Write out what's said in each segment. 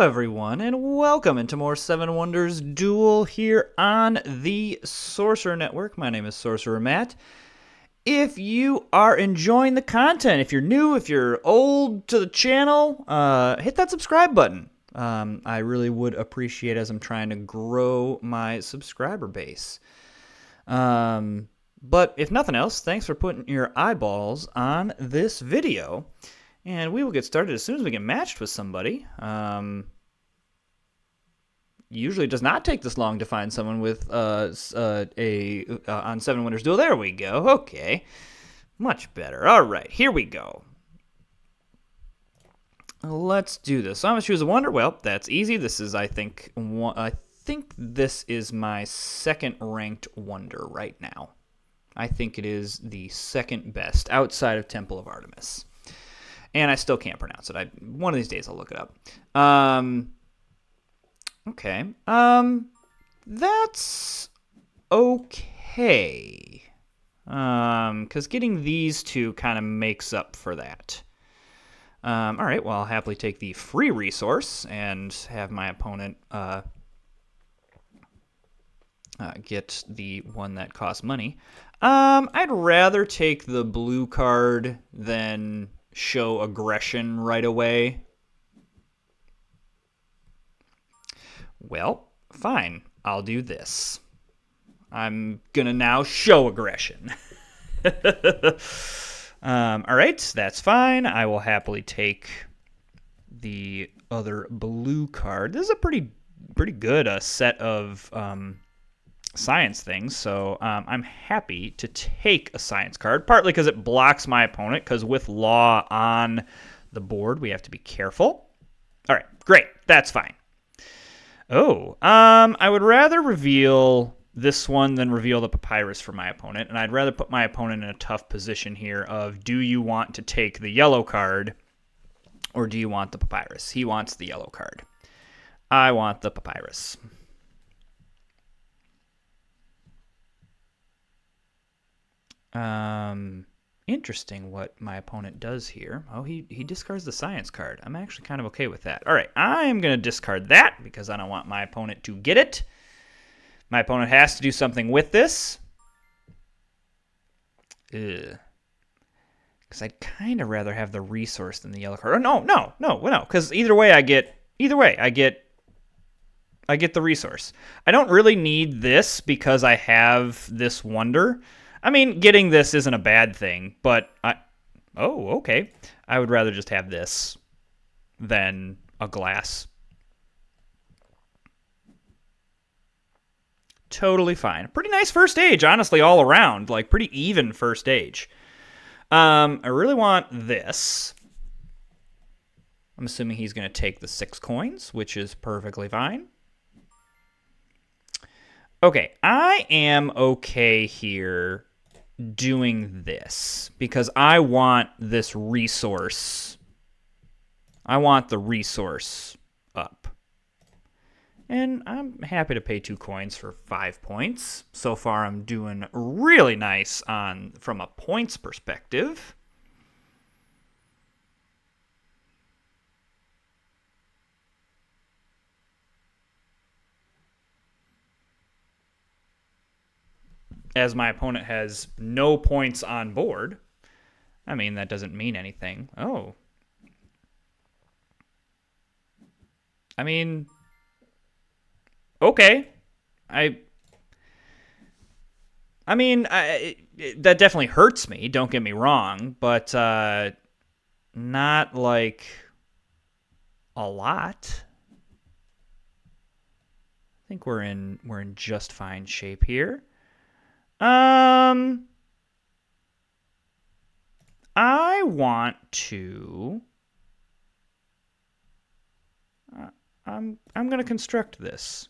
everyone, and welcome into more Seven Wonders Duel here on the Sorcerer Network. My name is Sorcerer Matt. If you are enjoying the content, if you're new, if you're old to the channel, hit that subscribe button. I really would appreciate it as I'm trying to grow my subscriber base. But if nothing else, thanks for putting your eyeballs on this video. And we will get started as soon as we get matched with somebody. Usually it does not take this long to find someone with on Seven Wonders Duel. There we go. Okay. Much better. All right, here we go. Let's do this. I'm going to choose a wonder. Well, that's easy. This is, I think this is my second ranked wonder right now. I think it is the second best outside of Temple of Artemis. And I still can't pronounce it. One of these days I'll look it up. Okay. That's okay. Because getting these two kind of makes up for that. All right, well, I'll happily take the free resource and have my opponent get the one that costs money. I'd rather take the blue card than show aggression right away. Well, fine. I'll do this. I'm gonna now show aggression. All right, that's fine. I will happily take the other blue card. This is a pretty good set of science things, so I'm happy to take a science card, partly because it blocks my opponent, because with law on the board, we have to be careful. All right, great. That's fine. Oh, I would rather reveal this one than reveal the papyrus for my opponent, and I'd rather put my opponent in a tough position here of, do you want to take the yellow card, or do you want the papyrus? He wants the yellow card. I want the papyrus. Interesting what my opponent does here. Oh, he discards the science card. I'm actually kind of okay with that. All right, I am going to discard that because I don't want my opponent to get it. My opponent has to do something with this. Because I'd kind of rather have the resource than the yellow card. Oh, no, because either way I get the resource. I don't really need this because I have this wonder. I mean, getting this isn't a bad thing, but okay. I would rather just have this than a glass. Totally fine. Pretty nice first stage, honestly, all around. Like, pretty even first stage. I really want this. I'm assuming he's going to take the 6 coins, which is perfectly fine. Okay, I am okay here doing this because I want this resource. I want the resource up. And I'm happy to pay 2 coins for 5 points. So far I'm doing really nice from a points perspective. As my opponent has no points on board. I mean, that doesn't mean anything. Oh. I mean, okay. I mean, that definitely hurts me, don't get me wrong, but not like a lot. I think we're in just fine shape here. I want to. I'm gonna construct this.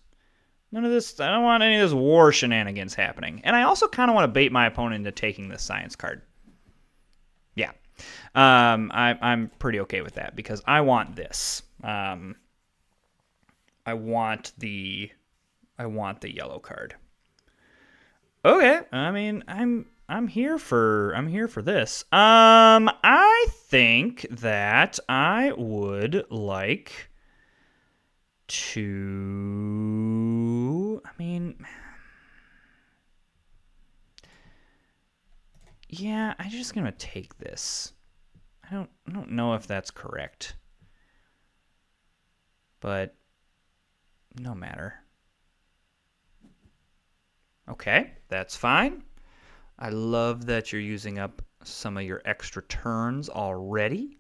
None of this. I don't want any of this war shenanigans happening. And I also kind of want to bait my opponent into taking this science card. Yeah, I'm pretty okay with that because I want this. I want the yellow card. Okay, I mean, I'm here for this. I think that I would like to... I mean... Yeah, I'm just going to take this. I don't know if that's correct. But no matter. Okay, that's fine. I love that you're using up some of your extra turns already.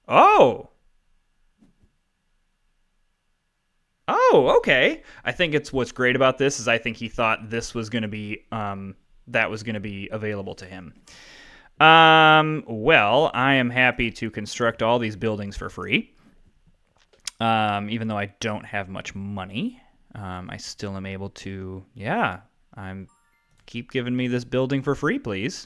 Oh! Oh, okay. I think it's what's great about this is I think he thought this was going to be that was going to be available to him. Well, I am happy to construct all these buildings for free. Even though I don't have much money, I still am able to. Yeah, keep giving me this building for free, please.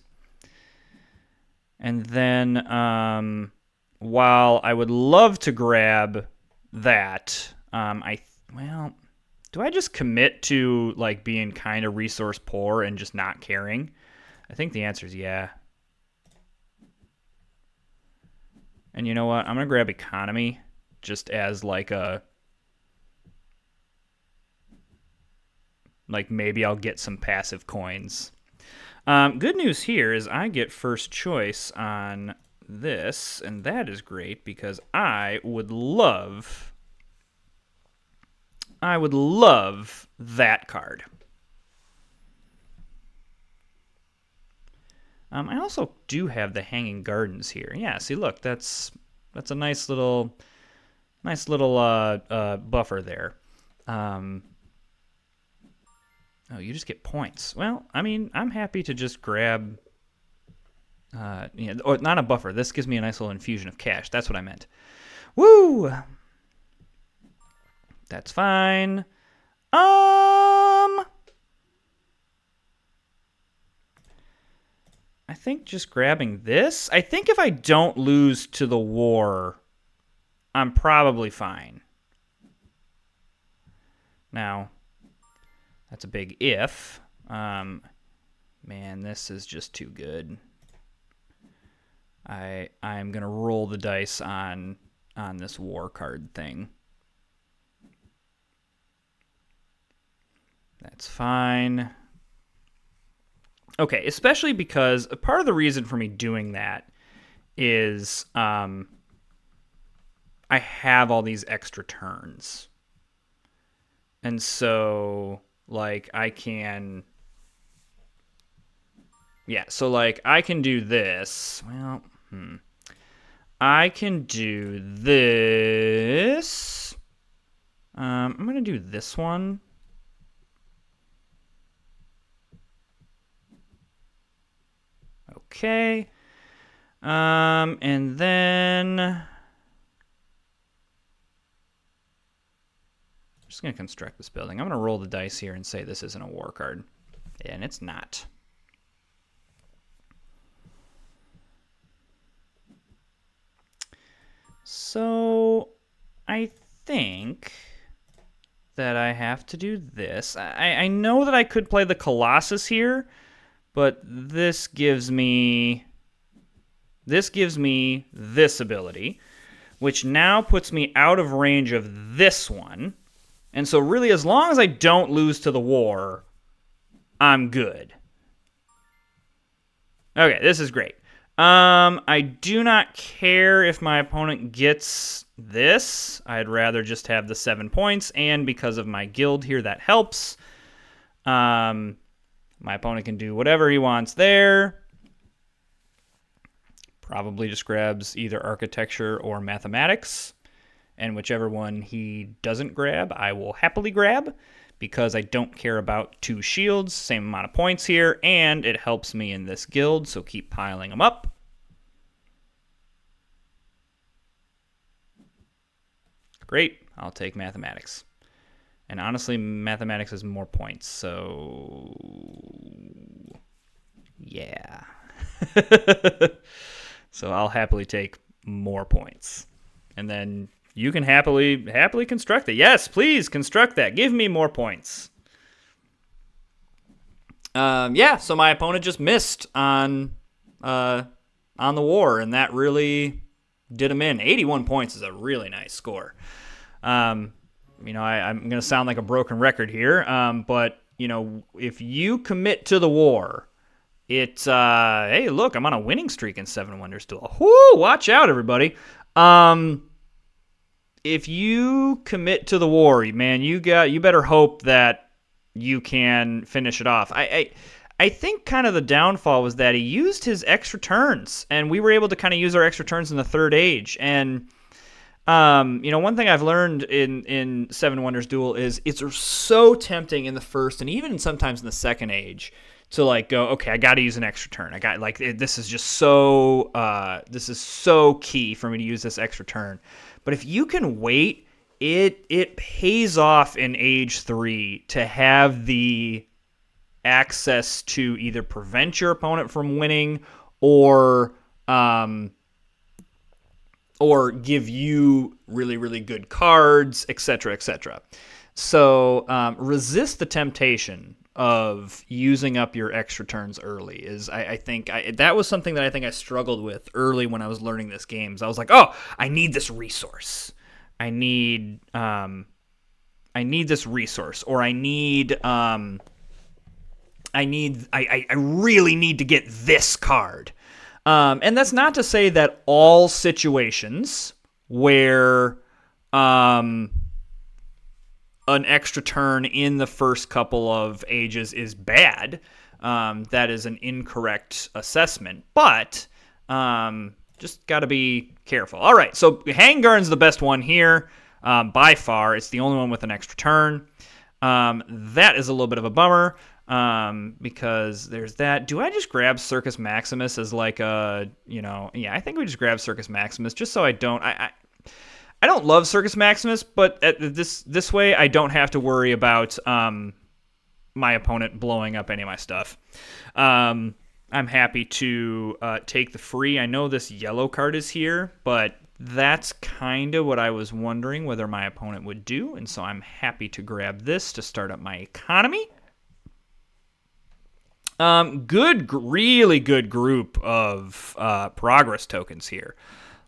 And then, while I would love to grab that, well, do I just commit to like being kind of resource poor and just not caring? I think the answer is yeah. And you know what? I'm gonna grab economy just as like maybe I'll get some passive coins. Good news here is I get first choice on this, and that is great because I would love that card. I also do have the Hanging Gardens here. Yeah, see, look, that's a nice little buffer there. Oh, you just get points. Well, I mean, I'm happy to just grab, or not a buffer. This gives me a nice little infusion of cash. That's what I meant. Woo! That's fine. I think just grabbing this. I think if I don't lose to the war, I'm probably fine. Now, that's a big if. Man, this is just too good. I'm gonna roll the dice on this war card thing. That's fine. Okay, especially because part of the reason for me doing that is I have all these extra turns. And so, like, I can... Yeah, so, like, I can do this. Well, I can do this. I'm going to do this one. Okay. And then... I'm just going to construct this building. I'm going to roll the dice here and say this isn't a war card. And it's not. So, I think that I have to do this. I know that I could play the Colossus here, but this gives me this ability, which now puts me out of range of this one. And so really, as long as I don't lose to the war, I'm good. Okay, this is great. I do not care if my opponent gets this. I'd rather just have the 7 points, and because of my guild here, that helps. My opponent can do whatever he wants there. Probably just grabs either architecture or mathematics, and whichever one he doesn't grab, I will happily grab, because I don't care about 2 shields, same amount of points here, and it helps me in this guild, so keep piling them up. Great, I'll take mathematics. And honestly, mathematics is more points, so yeah. So I'll happily take more points. And then you can happily construct it. Yes, please construct that. Give me more points. Yeah, so my opponent just missed on the war, and that really Did him in. 81 points is a really nice score. I'm going to sound like a broken record here, but, if you commit to the war, hey, look, I'm on a winning streak in Seven Wonders Duel. Whoo, watch out, everybody. If you commit to the war, man, you better hope that you can finish it off. I think kind of the downfall was that he used his extra turns, and we were able to kind of use our extra turns in the third age. And one thing I've learned in Seven Wonders Duel is it's so tempting in the first and even sometimes in the second age to go, okay, I got to use an extra turn. This is just so key for me to use this extra turn. But if you can wait, it pays off in age 3 to have the access to either prevent your opponent from winning or give you really, really good cards, etc., etc. So resist the temptation of using up your extra turns early. That was something that I think I struggled with early when I was learning this game. I was like, oh, I need this resource. I this resource, or I really need to get this card. And that's not to say that all situations where an extra turn in the first couple of ages is bad. That is an incorrect assessment. But just got to be careful. All right, so Hanggarn's the best one here by far. It's the only one with an extra turn. That is a little bit of a bummer. Because there's that. Do I just grab Circus Maximus as I think we just grab Circus Maximus just so I don't. I don't love Circus Maximus, but this way I don't have to worry about my opponent blowing up any of my stuff. I'm happy to take the free. I know this yellow card is here, but that's kind of what I was wondering whether my opponent would do, and so I'm happy to grab this to start up my economy. Really good group of progress tokens here.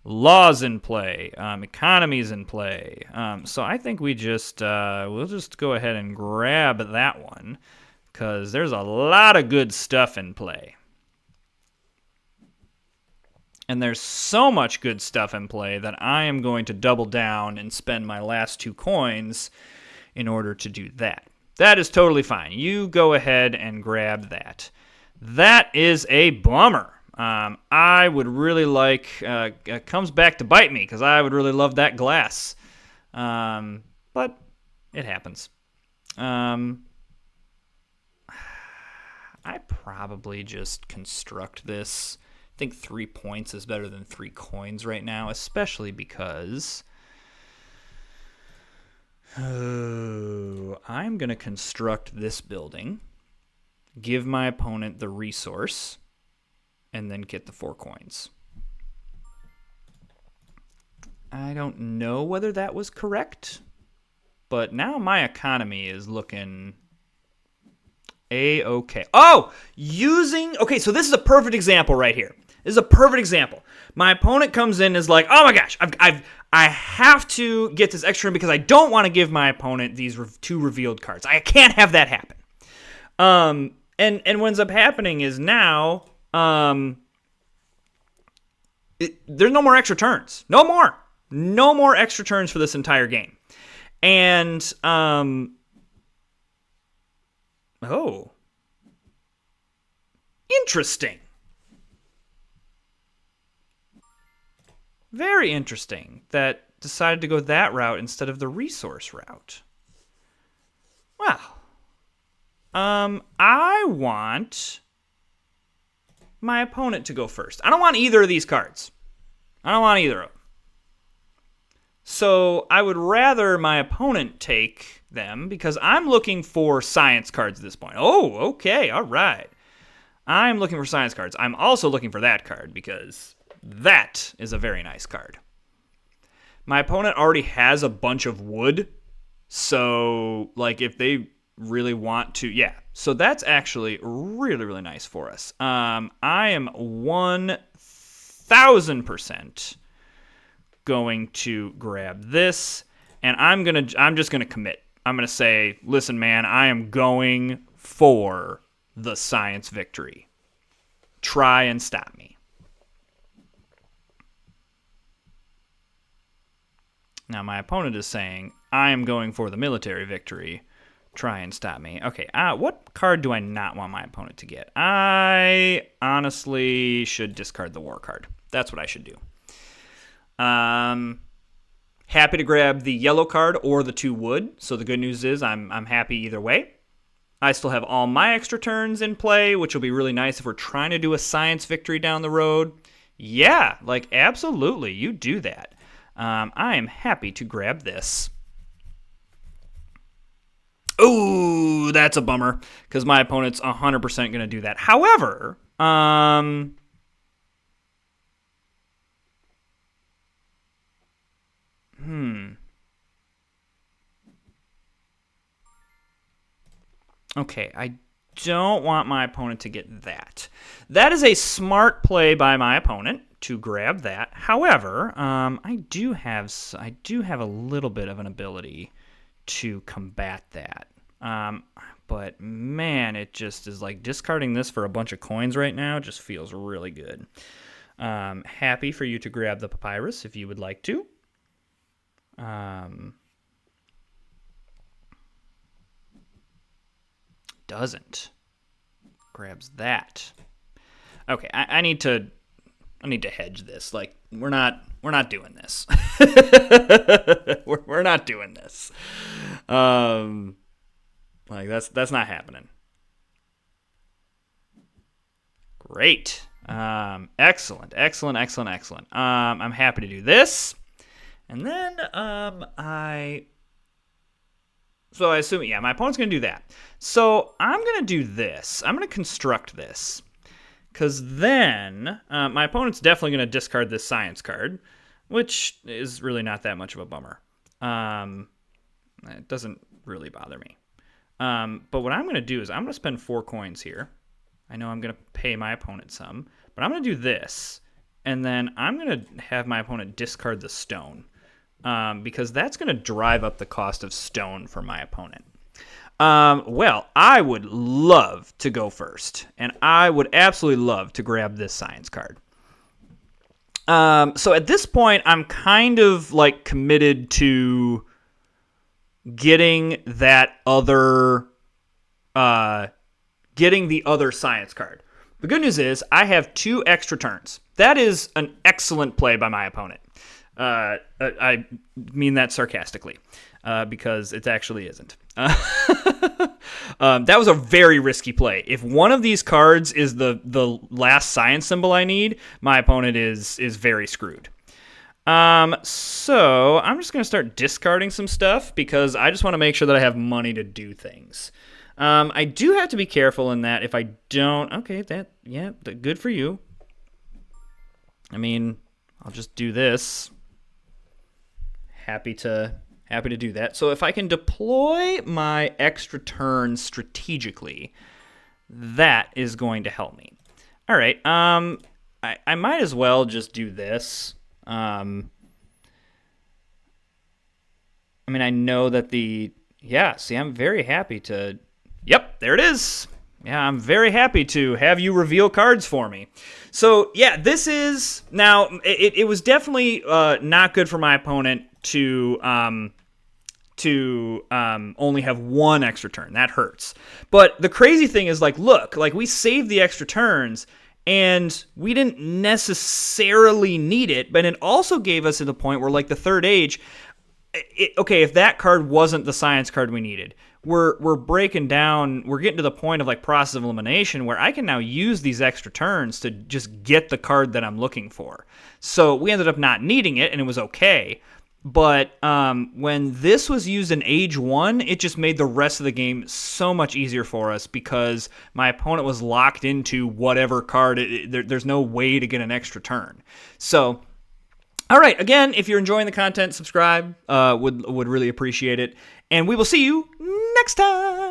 Laws in play, economies in play. So I think we'll just go ahead and grab that one because there's a lot of good stuff in play. And there's so much good stuff in play that I am going to double down and spend my last 2 coins in order to do that. That is totally fine. You go ahead and grab that. That is a bummer. I would really like... it comes back to bite me because I would really love that glass. But it happens. I probably just construct this. I think 3 points is better than 3 coins right now, especially because... I'm going to construct this building, give my opponent the resource, and then get the 4 coins. I don't know whether that was correct, but now my economy is looking A-okay. Oh! Okay, so this is a perfect example right here. This is a perfect example. My opponent comes in and is like, oh my gosh, I have to get this extra because I don't want to give my opponent these 2 revealed cards. I can't have that happen. And what ends up happening is now there's no more extra turns. No more. No more extra turns for this entire game. And interesting. Very interesting that decided to go that route instead of the resource route. Well, I want my opponent to go first. I don't want either of these cards. I don't want either of them. So I would rather my opponent take them because I'm looking for science cards at this point. Oh, okay, all right. I'm looking for science cards. I'm also looking for that card because that is a very nice card. My opponent already has a bunch of wood, so if they really want to, yeah. So that's actually really, really nice for us. I am 1,000% going to grab this, and I'm just gonna commit. I'm gonna say, listen, man, I am going for the science victory. Try and stop me. Now my opponent is saying, I am going for the military victory. Try and stop me. Okay, what card do I not want my opponent to get? I honestly should discard the war card. That's what I should do. Happy to grab the yellow card or the 2 wood. So the good news is I'm happy either way. I still have all my extra turns in play, which will be really nice if we're trying to do a science victory down the road. Yeah, like absolutely, you do that. I am happy to grab this. Ooh, that's a bummer, because my opponent's 100% going to do that. However, Okay, I don't want my opponent to get that. That is a smart play by my opponent to grab that. However, I do have a little bit of an ability to combat that. But man, it just is like discarding this for a bunch of coins right now just feels really good. Happy for you to grab the papyrus if you would like to. Doesn't. Grabs that. Okay, I need to hedge this. Like we're not doing this. we're not doing this. Like that's not happening. Great. Excellent. I'm happy to do this. And then So I assume, yeah, my opponent's going to do that. So I'm going to do this. I'm going to construct this. Because then my opponent's definitely going to discard this science card, which is really not that much of a bummer. It doesn't really bother me. But what I'm going to do is I'm going to spend 4 coins here. I know I'm going to pay my opponent some. But I'm going to do this. And then I'm going to have my opponent discard the stone. Because that's going to drive up the cost of stone for my opponent. Well, I would love to go first, and I would absolutely love to grab this science card. So at this point, I'm kind of like committed to getting that other, getting the other science card. The good news is I have 2 extra turns. That is an excellent play by my opponent. I mean that sarcastically, because it actually isn't. That was a very risky play. If one of these cards is the last science symbol I need, my opponent is very screwed. So I'm just going to start discarding some stuff because I just want to make sure that I have money to do things. I do have to be careful in that if I don't... Okay, good for you. I mean, I'll just do this. Happy to do that. So if I can deploy my extra turn strategically, that is going to help me. All right. I might as well just do this. I mean, I know that I'm very happy to... Yep, there it is. Yeah, I'm very happy to have you reveal cards for me. So, yeah, this is... Now, it was definitely not good for my opponent to only have 1 extra turn. That hurts. But the crazy thing is, look, we saved the extra turns, and we didn't necessarily need it, but it also gave us to the point where, the Third Age... Okay, if that card wasn't the science card we needed, we're breaking down, we're getting to the point of process of elimination where I can now use these extra turns to just get the card that I'm looking for. So we ended up not needing it, and it was okay. But when this was used in Age 1, it just made the rest of the game so much easier for us because my opponent was locked into whatever card. There's no way to get an extra turn. So... All right, again, if you're enjoying the content, subscribe. Would really appreciate it. And we will see you next time.